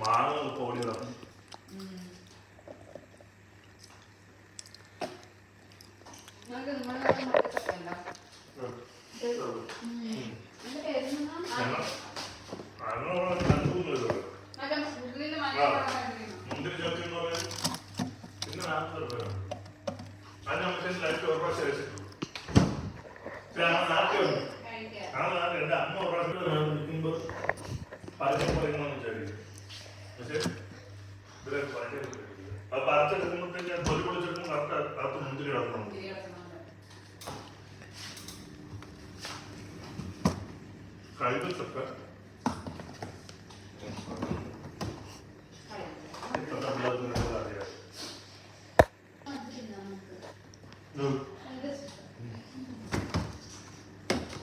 മാങ്ങ കോടി കിടക്കും. മുന്തിരി ചോക്കി എന്ന് പറയുന്നത് പിന്നെ 40 രൂപയാണ്. അത് നമുക്ക് ലൈഫ് ഒരു പ്രാവശ്യം വെച്ചിട്ടു. നാട്ടിൽ വന്നു ആ നാട്ടിൽ എൻ്റെ അമ്മ ഒരു പ്രാവശ്യം നിൽക്കുമ്പോൾ പരസ്യം പറയുന്നതെന്ന് വിചാരിക്കും. പക്ഷെ ഇതിലെ പരസ്യം അത് പരച്ചെടുക്കുമ്പോഴത്തേക്ക് തൊലി പൊളിച്ചെടുക്കുമ്പോൾ കറക്റ്റ് അകത്ത് മുന്തിരി കിടക്കണം. കൈവത്തൊക്കെ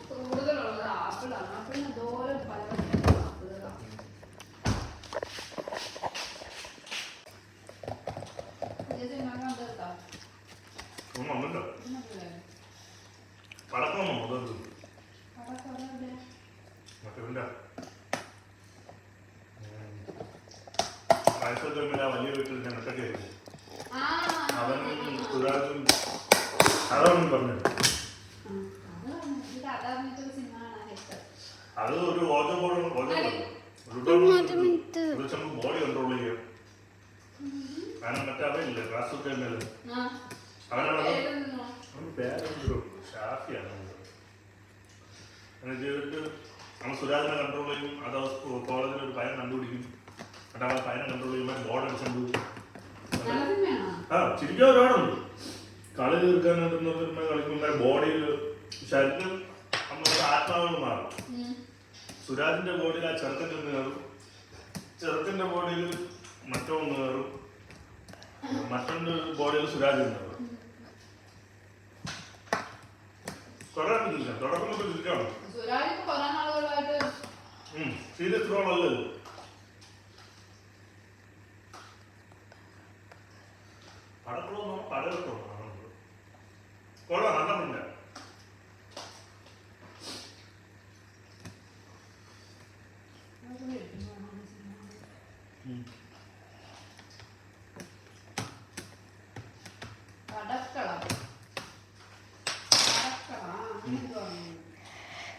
കൂടുതലുള്ളത് ആപ്പിളാണ്. ആപ്പിളിന് ദൂരം പല ആപ്പിളുകളാണ്. പടക്കമോ മുതൽ മറ്റേ വലിയ വീട്ടിൽ ഞാൻ ഒറ്റയ്ക്കായിരുന്നു. അവനും സുരാജും അതാണ് പറഞ്ഞത്. അത് ഒരു ഓജോ ബോർഡ് ബോഡി കൺട്രോൾ ചെയ്യും. കാരണം മറ്റേ അവനില്ലേ റാസുക്കെ അവനാണ് പേരെന്തോ ഷാഫിയാണ്. അങ്ങനെ ചെയ്തിട്ട് നമ്മൾ സുരാജിനെ കൺട്രോൾ ചെയ്യും. അത് കോളേജിൽ ഒരു പയ്യൻ കണ്ടുപിടിക്കും. എന്നിട്ട് അവൻ പയ്യനെ കൺട്രോൾ ചെയ്യുമ്പോൾ ബോർഡ് അടിച്ചു. ആ ശരിക്കും ഒരുപാടുണ്ട്. കളി തീർക്കാനായിട്ട് കളിക്കുമ്പോൾ ബോഡിയിൽ ശരീരം നമ്മുടെ ആത്മാവ് മാറും. സുരാജിന്റെ ബോഡിയിൽ ആ ചെറുക്കൻ്റെ ഒന്ന് കയറും. ചെറുക്കൻ്റെ ബോഡിയിൽ മറ്റൊന്ന് കയറും. മറ്റൊന്ന് ബോഡിയിൽ സുരാജ് കയറും. തുടക്കമൊക്കെ തിരിച്ചാണ് സീരിയസ് റോളല്ലത്. പടക്കുളോ പടവെക്കോ കൊള്ളാം. നല്ലമില്ല.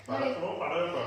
പടക്കോ പടവെക്കോ